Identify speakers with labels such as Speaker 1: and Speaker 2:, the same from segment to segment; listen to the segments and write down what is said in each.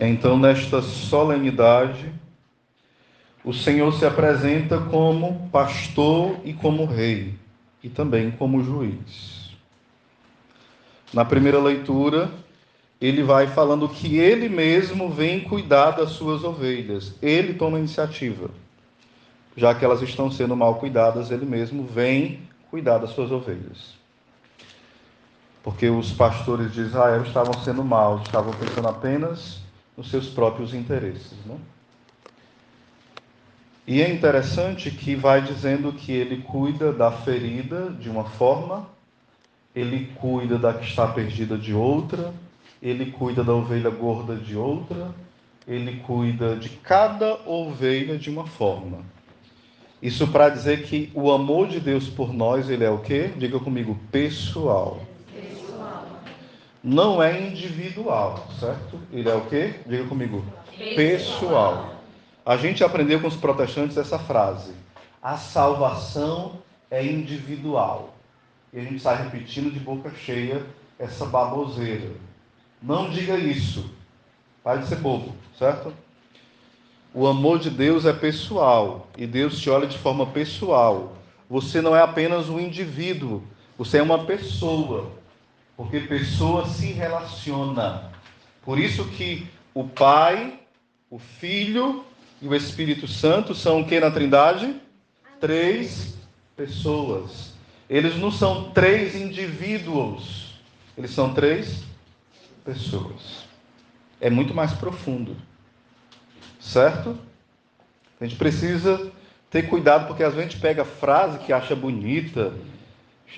Speaker 1: Então, nesta solenidade, o Senhor se apresenta como pastor e como rei, e também como juiz. Na primeira leitura, ele vai falando que ele mesmo vem cuidar das suas ovelhas. Ele toma a iniciativa. Já que elas estão sendo mal cuidadas, ele mesmo vem cuidar das suas ovelhas. Porque os pastores de Israel estavam sendo maus, estavam pensando apenas nos seus próprios interesses, né? E é interessante que vai dizendo que ele cuida da ferida de uma forma, ele cuida da que está perdida de outra, ele cuida da ovelha gorda de outra, ele cuida de cada ovelha de uma forma. Isso para dizer que o amor de Deus por nós, ele é o quê? Diga comigo, pessoal. Não é individual, certo? Ele é o quê? Diga comigo, pessoal. A gente aprendeu com os protestantes essa frase: a salvação é individual. E a gente sai repetindo de boca cheia essa baboseira. Não diga isso. Pare de ser bobo, certo? O amor de Deus é pessoal. E Deus te olha de forma pessoal. Você não é apenas um indivíduo. Você é uma pessoa. Porque pessoa se relaciona. Por isso que o Pai, o Filho e o Espírito Santo são o que na Trindade? Três pessoas. Eles não são três indivíduos. Eles são três pessoas. É muito mais profundo. Certo? A gente precisa ter cuidado, porque às vezes a gente pega a frase que acha bonita,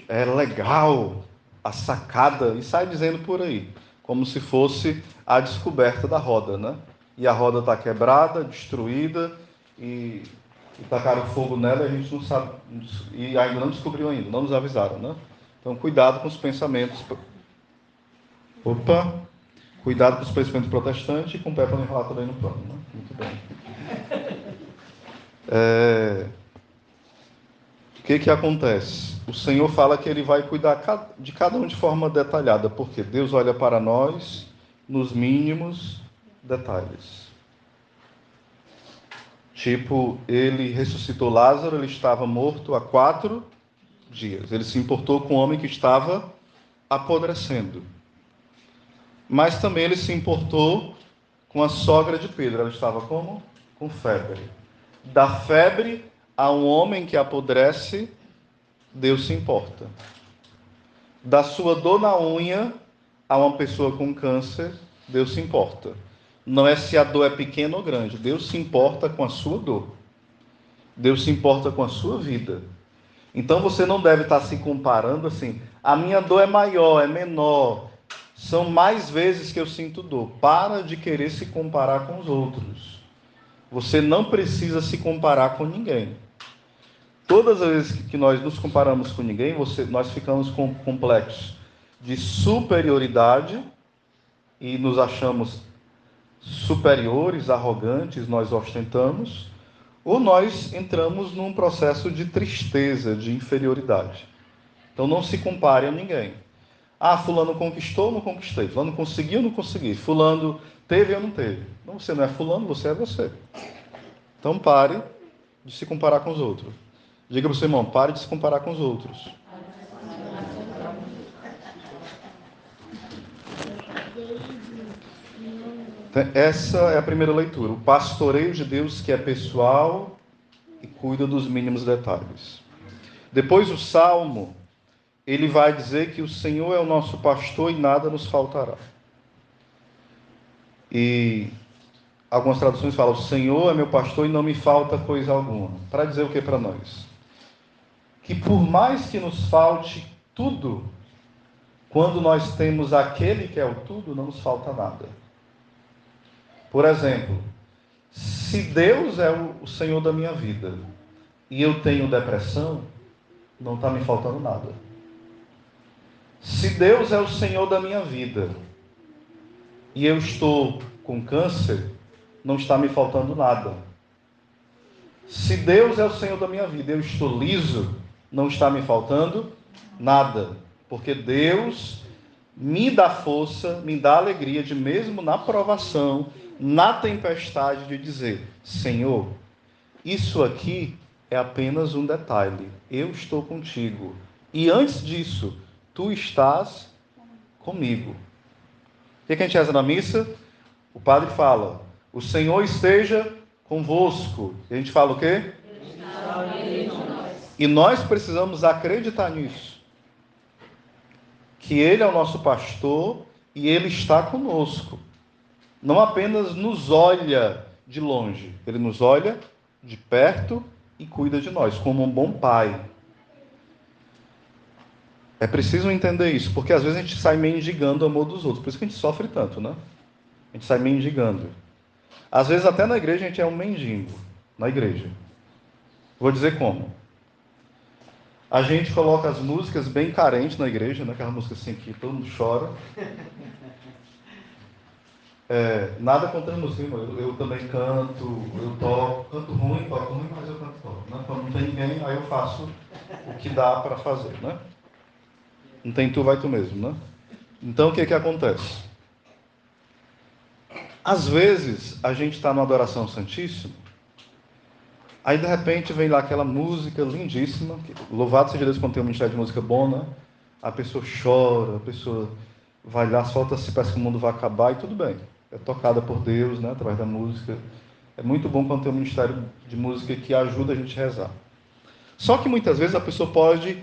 Speaker 1: é legal, a sacada, e sai dizendo por aí, como se fosse a descoberta da roda, né? E a roda está quebrada, destruída, e tacaram fogo nela e a gente não sabe, e ainda não descobriu ainda, não nos avisaram, né? Então, cuidado com os pensamentos. Opa! Cuidado com os pensamentos protestantes e com o pé para não enrolar também no pano, né? Muito bem. O que acontece? O Senhor fala que Ele vai cuidar de cada um de forma detalhada, porque Deus olha para nós nos mínimos detalhes. Tipo, Ele ressuscitou Lázaro, ele estava morto há 4 dias. Ele se importou com o homem que estava apodrecendo. Mas também Ele se importou com a sogra de Pedro. Ela estava como? Com febre. Da febre a um homem que apodrece, Deus se importa. Da sua dor na unha a uma pessoa com câncer, Deus se importa. Não é se a dor é pequena ou grande, Deus se importa com a sua dor. Deus se importa com a sua vida. Então você não deve estar se comparando assim, a minha dor é maior, é menor, são mais vezes que eu sinto dor. Para de querer se comparar com os outros. Você não precisa se comparar com ninguém. Todas as vezes que nós nos comparamos com ninguém, nós ficamos com complexos de superioridade e nos achamos superiores, arrogantes, nós ostentamos, ou nós entramos num processo de tristeza, de inferioridade. Então não se compare a ninguém. Ah, fulano conquistou ou não conquistei? Fulano conseguiu ou não consegui? Fulano teve ou não teve? Não, você não é fulano, você é você. Então pare de se comparar com os outros. Diga para o seu irmão, pare de se comparar com os outros. Então, essa é a primeira leitura. O pastoreio de Deus que é pessoal e cuida dos mínimos detalhes. Depois o Salmo, ele vai dizer que o Senhor é o nosso pastor e nada nos faltará. E algumas traduções falam, o Senhor é meu pastor e não me falta coisa alguma. Para dizer o que para nós? Que por mais que nos falte tudo, quando nós temos aquele que é o tudo, não nos falta nada. Por exemplo, se Deus é o Senhor da minha vida e eu tenho depressão, não está me faltando nada. Se Deus é o Senhor da minha vida e eu estou com câncer, não está me faltando nada. Se Deus é o Senhor da minha vida e eu estou liso, não está me faltando nada. Porque Deus me dá força, me dá alegria de mesmo na provação, na tempestade, de dizer: Senhor, isso aqui é apenas um detalhe. Eu estou contigo. E antes disso, tu estás comigo. O que a gente reza na missa? O padre fala: o Senhor esteja convosco. E a gente fala o quê? E nós precisamos acreditar nisso. Que Ele é o nosso pastor e Ele está conosco. Não apenas nos olha de longe, Ele nos olha de perto e cuida de nós, como um bom pai. É preciso entender isso, porque às vezes a gente sai mendigando o amor dos outros. Por isso que a gente sofre tanto, né? A gente sai mendigando. Às vezes até na igreja a gente é um mendigo. Na igreja. Vou dizer como. A gente coloca as músicas bem carentes na igreja, né? Aquela música assim que todo mundo chora. Nada contra a música, irmão. Eu também canto, eu toco. Canto ruim, mas eu toco. Né? Quando não tem ninguém, aí eu faço o que dá para fazer, né? Não tem tu, vai tu mesmo, né? Então o que acontece? Às vezes a gente está numa adoração santíssima, aí de repente vem lá aquela música lindíssima, louvado seja Deus quando tem um ministério de música bom, né? A pessoa chora, a pessoa vai lá, solta-se, parece que o mundo vai acabar, e tudo bem. É tocada por Deus, né? Através da música. É muito bom quando tem um ministério de música que ajuda a gente a rezar. Só que muitas vezes a pessoa pode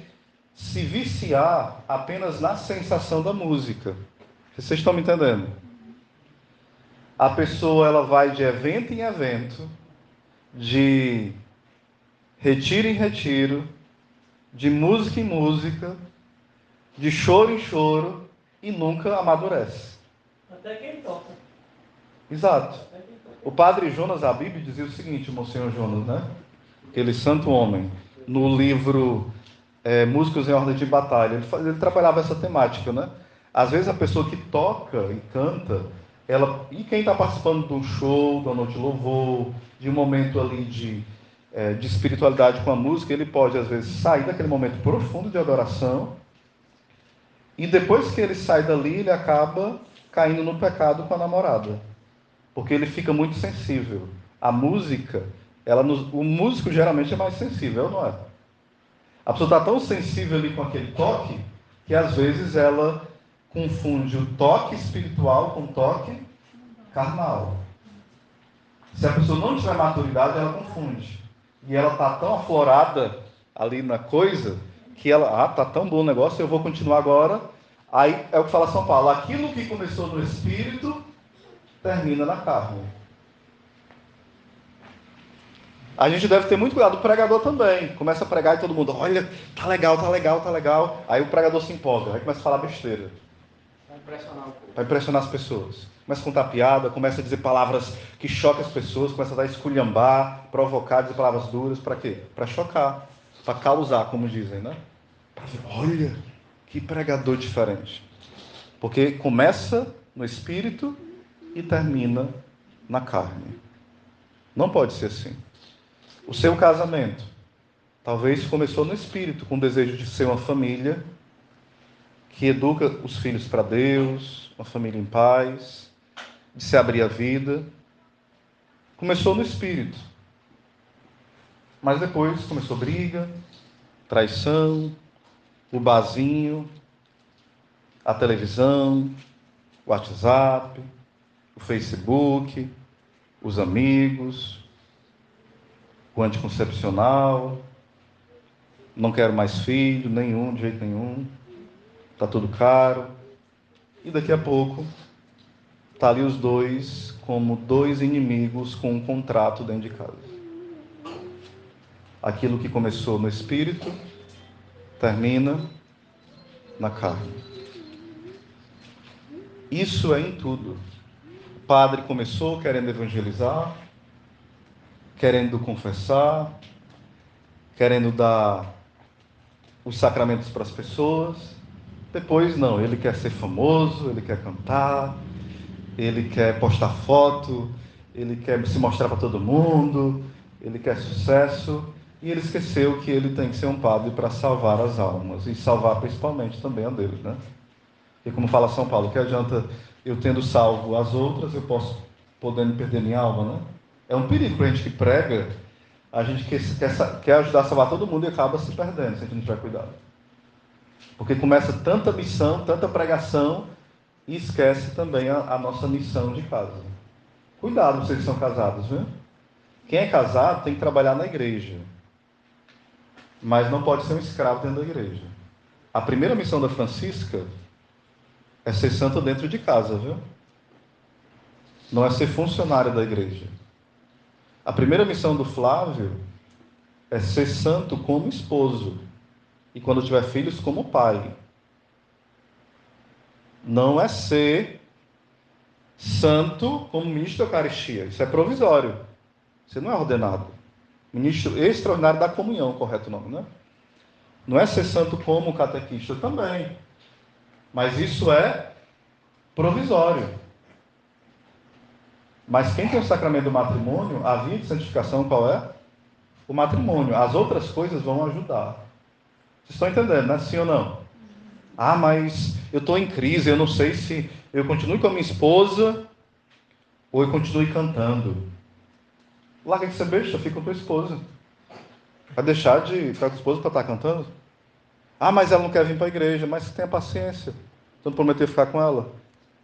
Speaker 1: se viciar apenas na sensação da música. Vocês estão me entendendo? A pessoa ela vai de evento em evento, de retiro em retiro, de música em música, de choro em choro, e nunca amadurece.
Speaker 2: Até quem toca.
Speaker 1: Exato. O padre Jonas Abib dizia o seguinte, o Monsenhor Jonas, né? Aquele santo homem, no livro Músicos em Ordem de Batalha, ele trabalhava essa temática, né? Às vezes a pessoa que toca e canta, e quem está participando de um show, de uma noite de louvor, de um momento ali de espiritualidade com a música, ele pode às vezes sair daquele momento profundo de adoração, e depois que ele sai dali, ele acaba caindo no pecado com a namorada, porque ele fica muito sensível. A música, o músico geralmente é mais sensível, não é? A pessoa está tão sensível ali com aquele toque, que às vezes ela confunde o toque espiritual com o toque carnal. Se a pessoa não tiver maturidade, ela confunde. E ela está tão aflorada ali na coisa, que ela, está tão bom o negócio, eu vou continuar agora. Aí é o que fala São Paulo: aquilo que começou no espírito, termina na carne. A gente deve ter muito cuidado. O pregador também. Começa a pregar e todo mundo, olha, tá legal, tá legal, tá legal. Aí o pregador se empolga, aí começa a falar besteira. Para impressionar as pessoas. Começa a contar piada, começa a dizer palavras que chocam as pessoas, começa a dar esculhambar, provocar, dizer palavras duras. Para quê? Para chocar. Para causar, como dizem, né? Para ver, olha, que pregador diferente. Porque começa no espírito e termina na carne. Não pode ser assim. O seu casamento talvez começou no espírito, com o desejo de ser uma família que educa os filhos para Deus, uma família em paz, de se abrir a vida. Começou no espírito. Mas depois começou briga, traição, o barzinho, a televisão, o WhatsApp, o Facebook, os amigos, o anticoncepcional, não quero mais filho, nenhum, de jeito nenhum, está tudo caro. E daqui a pouco, está ali os dois como dois inimigos com um contrato dentro de casa. Aquilo que começou no espírito, termina na carne. Isso é em tudo. O padre começou querendo evangelizar, querendo confessar, querendo dar os sacramentos para as pessoas. Depois não, ele quer ser famoso, ele quer cantar, ele quer postar foto, ele quer se mostrar para todo mundo, ele quer sucesso, e ele esqueceu que ele tem que ser um padre para salvar as almas, e salvar principalmente também a Deus, né? Porque como fala São Paulo, que adianta eu tendo salvo as outras, eu posso podendo perder minha alma, né? É um perigo para a gente que prega, a gente quer ajudar a salvar todo mundo e acaba se perdendo se a gente não tiver cuidado. Porque começa tanta missão, tanta pregação e esquece também a nossa missão de casa. Cuidado, vocês que são casados, viu? Quem é casado tem que trabalhar na igreja, mas não pode ser um escravo dentro da igreja. A primeira missão da Francisca é ser santa dentro de casa, viu? Não é ser funcionário da igreja. A primeira missão do Flávio é ser santo como esposo. E quando tiver filhos, como pai. Não é ser santo como ministro da Eucaristia. Isso é provisório. Você não é ordenado. Ministro extraordinário da comunhão, correto o nome, né? Não é ser santo como catequista também. Mas isso é provisório. Mas quem tem o sacramento do matrimônio, a via de santificação qual é? O matrimônio. As outras coisas vão ajudar. Vocês estão entendendo, né? Sim ou não? Ah, mas eu estou em crise, eu não sei se eu continuo com a minha esposa ou eu continue cantando. Larga de ser besta, fica com a tua esposa. Vai deixar de ficar com a esposa para estar cantando? Ah, mas ela não quer vir para a igreja. Mas tenha paciência. Você não prometeu ficar com ela?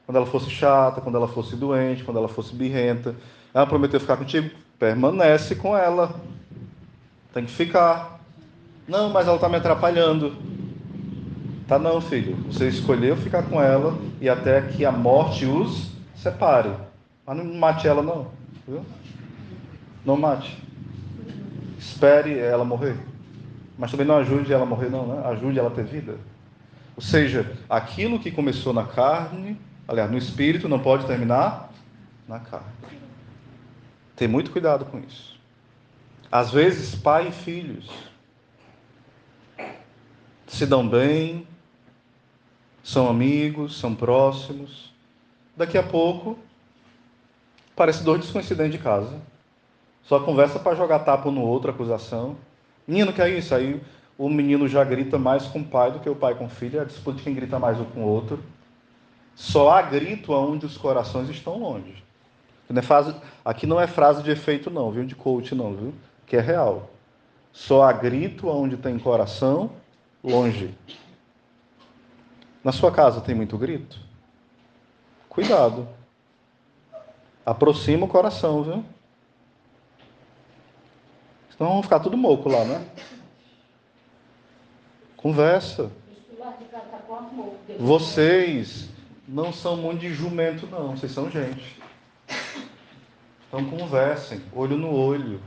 Speaker 1: Quando ela fosse chata, quando ela fosse doente, quando ela fosse birrenta. Ela prometeu ficar contigo? Permanece com ela. Tem que ficar. Não, mas ela está me atrapalhando. Tá não, filho. Você escolheu ficar com ela e até que a morte os separe. Mas não mate ela não, viu? Não mate. Espere ela morrer. Mas também não ajude ela a morrer não, né? Ajude ela a ter vida. Ou seja, aquilo que começou na carne, aliás, no espírito, não pode terminar na carne. Ter muito cuidado com isso. Às vezes, pai e filhos se dão bem, são amigos, são próximos. Daqui a pouco, parece dois desconhecidos de casa. Só conversa para jogar tapa um no outro, acusação. Menino, que é isso? Aí o menino já grita mais com o pai do que o pai com o filho. É a disputa de quem grita mais um com o outro. Só há grito onde os corações estão longe. Aqui não é frase de efeito não, viu? De coach não, viu? Que é real. Só há grito onde tem coração longe. Na sua casa tem muito grito? Cuidado. Aproxima o coração, viu? Senão vão ficar tudo moco lá, né? Conversa. Vocês não são muito de jumento, não. Vocês são gente. Então conversem, olho no olho.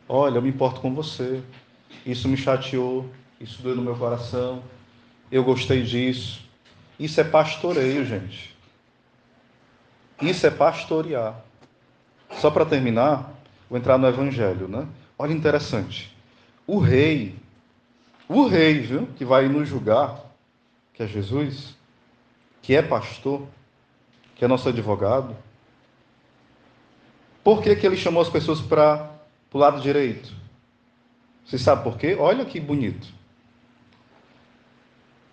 Speaker 1: Olha, eu me importo com você. Isso me chateou. Isso doeu no meu coração. Eu gostei disso. Isso é pastoreio, gente. Isso é pastorear. Só para terminar, vou entrar no Evangelho, né? Olha, interessante. O rei, viu, que vai nos julgar, que é Jesus, que é pastor, que é nosso advogado, por que ele chamou as pessoas para o lado direito? Você sabe por quê? Olha que bonito.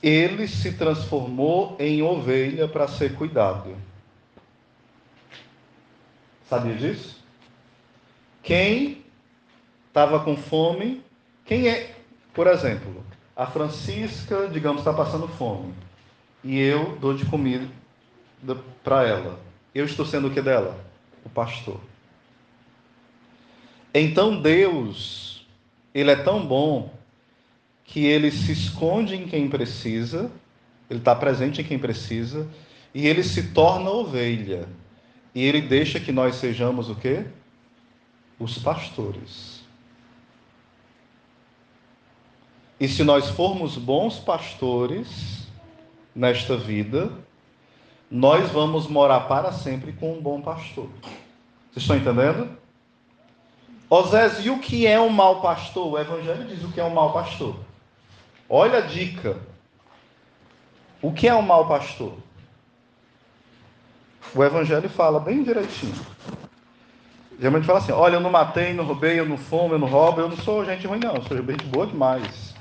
Speaker 1: Ele se transformou em ovelha para ser cuidado. Sabia disso? Quem estava com fome, quem é, por exemplo, a Francisca, digamos, está passando fome, e eu dou de comida para ela. Eu estou sendo o que dela? O pastor. Então Deus, Ele é tão bom que Ele se esconde em quem precisa, Ele está presente em quem precisa, e Ele se torna ovelha. E Ele deixa que nós sejamos o quê? Os pastores. E se nós formos bons pastores nesta vida, nós vamos morar para sempre com um bom pastor. Vocês estão entendendo? Osés, e o que é um mau pastor? O Evangelho diz o que é um mau pastor. Olha a dica. O que é um mau pastor? O Evangelho fala bem direitinho. Geralmente fala assim, olha, eu não matei, não roubei, eu não fumo, eu não roubo, eu não sou gente ruim não, eu sou gente boa demais.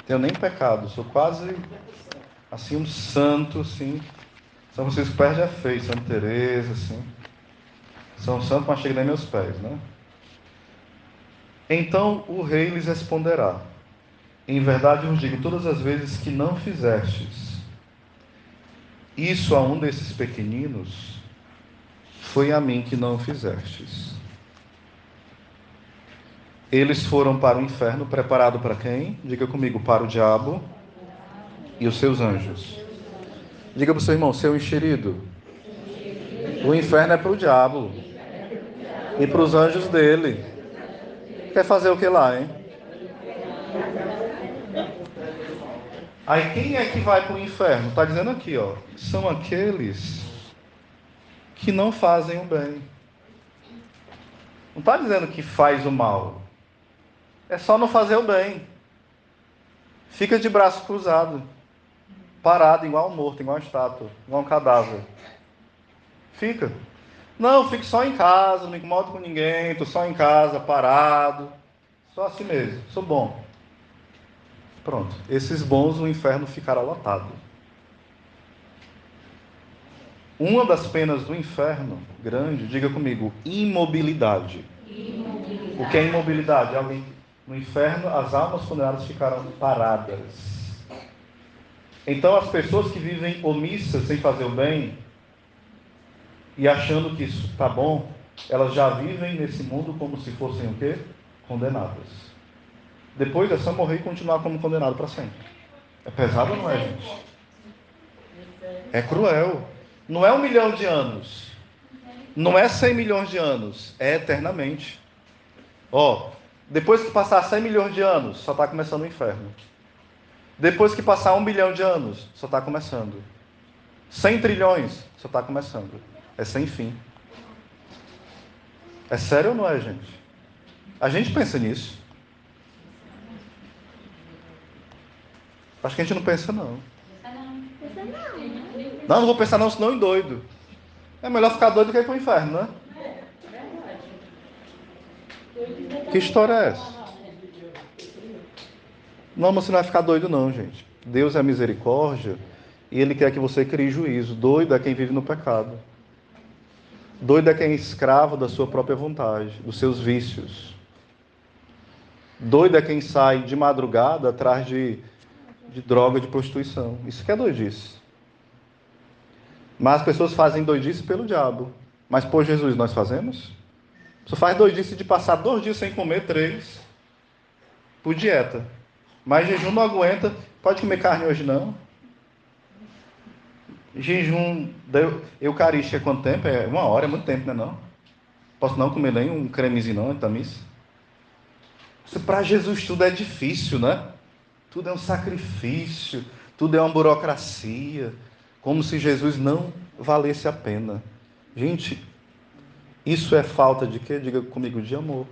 Speaker 1: Tenho nem pecado, sou quase Assim, um santo, assim. São Francisco perde a fé, Santa Teresa, assim. São santos, mas chega nem meus pés, né? Então o rei lhes responderá: em verdade vos digo, todas as vezes que não fizestes isso a um desses pequeninos, foi a mim que não fizestes. Eles foram para o inferno, preparado para quem? Diga comigo, para o diabo e os seus anjos. Diga para o seu irmão, seu enxerido. O inferno é para o diabo e para os anjos dele. Quer fazer o que lá, hein? Aí quem é que vai para o inferno? Está dizendo aqui, ó. São aqueles que não fazem o bem. Não está dizendo que faz o mal. É só não fazer o bem. Fica de braço cruzado. Parado, igual um morto, igual uma estátua, igual um cadáver. Fica. Não, fique só em casa, não me incomodo com ninguém, estou só em casa, parado. Só assim mesmo, sou bom. Pronto. Esses bons, o inferno ficará lotado. Uma das penas do inferno, grande, diga comigo, imobilidade. O que é imobilidade? Alguém no inferno, as almas condenadas ficarão paradas. Então as pessoas que vivem omissas, sem fazer o bem, e achando que isso está bom, elas já vivem nesse mundo como se fossem o quê? Condenadas. Depois é só morrer e continuar como condenado para sempre. É pesado ou não é, gente? É cruel. Não é 1 milhão de anos. Não é 100 milhões de anos. É eternamente. Ó, depois que passar 100 milhões de anos, só está começando o inferno. Depois que passar 1 bilhão de anos, só está começando. 100 trilhões, só está começando. É sem fim. É sério ou não é, gente? A gente pensa nisso. Acho que a gente não pensa, não. Não, não vou pensar não, senão eu endoido. É melhor ficar doido do que ir para o inferno, né? Que história é essa? Não, mas você não vai ficar doido não, gente. Deus é misericórdia e Ele quer que você crie juízo. Doido é quem vive no pecado. Doido é quem é escravo da sua própria vontade, dos seus vícios. Doido é quem sai de madrugada atrás de droga, de prostituição. Isso que é doidice. Mas as pessoas fazem doidice pelo diabo. Mas por Jesus nós fazemos? Você faz doidice de passar 2 dias sem comer, 3, por dieta. Mas jejum não aguenta. Pode comer carne hoje não. Jejum da Eucarística é quanto tempo? É 1 hora, é muito tempo, né não? Posso não comer nem um cremezinho não antes da missa? Para Jesus tudo é difícil, né? Tudo é um sacrifício, tudo é uma burocracia. Como se Jesus não valesse a pena. Gente, isso é falta de quê? Diga comigo, de amor.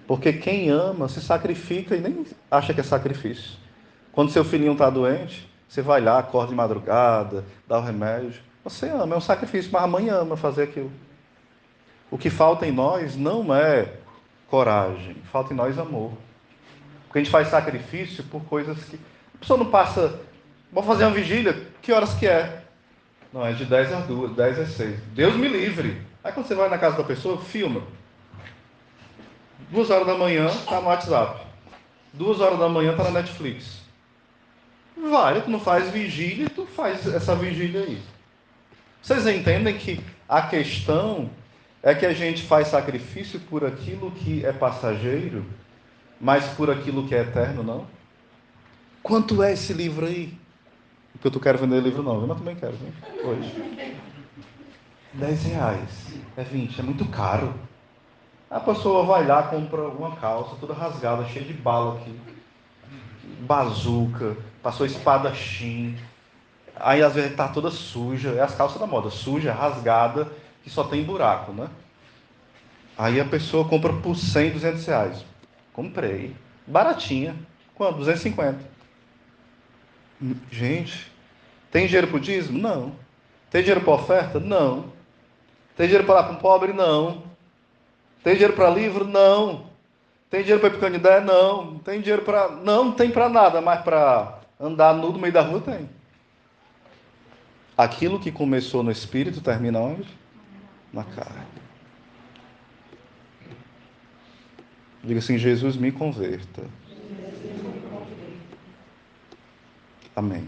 Speaker 1: Porque quem ama se sacrifica e nem acha que é sacrifício. Quando seu filhinho está doente, você vai lá, acorda de madrugada, dá o remédio. Você ama, é um sacrifício, mas a mãe ama fazer aquilo. O que falta em nós não é coragem, falta em nós amor. Porque a gente faz sacrifício por coisas que... A pessoa não passa... Vou fazer uma vigília, que horas que é? Não, é de 10 às 2, 10 às 6. Deus me livre. Aí quando você vai na casa da pessoa, filma. 2 horas da manhã, está no WhatsApp. 2 horas da manhã, está na Netflix. Vale, tu não faz vigília, tu faz essa vigília aí. Vocês entendem que a questão é que a gente faz sacrifício por aquilo que é passageiro, mas por aquilo que é eterno, não? Quanto é esse livro aí? Porque eu não quero vender livro não, mas também quero, hein? Hoje. R$10. É 20, é muito caro. A pessoa vai lá, compra uma calça toda rasgada, cheia de bala aqui. Bazuca, passou espadachim. Aí às vezes está toda suja. É as calças da moda, suja, rasgada, que só tem buraco, né? Aí a pessoa compra por 100, R$200. Comprei. Baratinha. Quanto? 250. Gente, tem dinheiro para o dízimo? Não. Tem dinheiro para oferta? Não. Tem dinheiro para dar para um pobre? Não. Tem dinheiro para livro? Não. Tem dinheiro para ir para o Canindé? Não. Tem dinheiro para... Não tem para nada, mas para Andar nu no meio da rua tem. Aquilo que começou no espírito termina onde? Na carne. Diga assim: Jesus me converta. Amém.